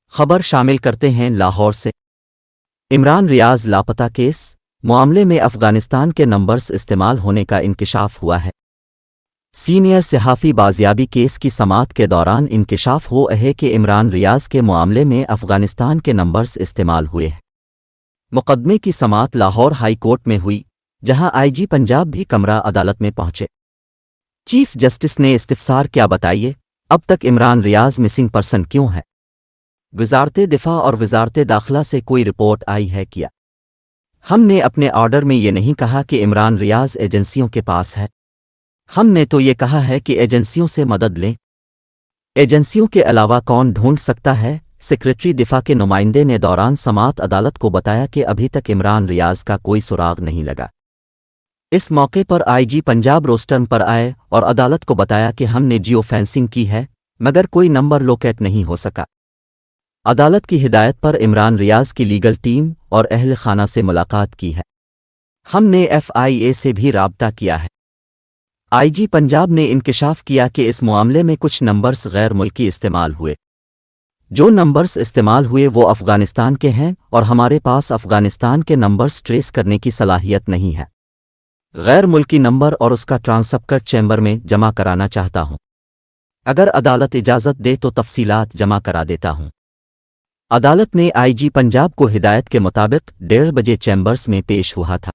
خبر شامل کرتے ہیں لاہور سے۔ عمران ریاض لاپتہ کیس معاملے میں افغانستان کے نمبرز استعمال ہونے کا انکشاف ہوا ہے۔ سینئر صحافی بازیابی کیس کی سماعت کے دوران انکشاف ہوا ہے کہ عمران ریاض کے معاملے میں افغانستان کے نمبرز استعمال ہوئے ہیں۔ مقدمے کی سماعت لاہور ہائی کورٹ میں ہوئی، جہاں آئی جی پنجاب بھی کمرہ عدالت میں پہنچے۔ چیف جسٹس نے استفسار کیا بتائیے، اب تک عمران ریاض مسنگ پرسن کیوں ہے؟ وزارت دفاع اور وزارت داخلہ سے کوئی رپورٹ آئی ہے کیا؟ ہم نے اپنے آرڈر میں یہ نہیں کہا کہ عمران ریاض ایجنسیوں کے پاس ہے، ہم نے تو یہ کہا ہے کہ ایجنسیوں سے مدد لیں۔ ایجنسیوں کے علاوہ کون ڈھونڈ سکتا ہے؟ سیکریٹری دفاع کے نمائندے نے دوران سماعت عدالت کو بتایا کہ ابھی تک عمران ریاض کا کوئی سراغ نہیں لگا۔ اس موقع پر آئی جی پنجاب روسٹرم پر آئے اور عدالت کو بتایا کہ ہم نے جیو فینسنگ کی ہے مگر کوئی نمبر لوکیٹ نہیں ہو سکا۔ عدالت کی ہدایت پر عمران ریاض کی لیگل ٹیم اور اہل خانہ سے ملاقات کی ہے۔ ہم نے ایف آئی اے سے بھی رابطہ کیا ہے۔ آئی جی پنجاب نے انکشاف کیا کہ اس معاملے میں کچھ نمبرز غیر ملکی استعمال ہوئے۔ جو نمبرز استعمال ہوئے وہ افغانستان کے ہیں اور ہمارے پاس افغانستان کے نمبرز ٹریس کرنے کی صلاحیت نہیں ہے۔ غیر ملکی نمبر اور اس کا ٹرانسفر چیمبر میں جمع کرانا چاہتا ہوں۔ اگر عدالت اجازت دے تو تفصیلات جمع کرا دیتا ہوں۔ عدالت نے آئی جی پنجاب کو ہدایت کے مطابق 1:30 بجے چیمبرز میں پیش ہوا تھا۔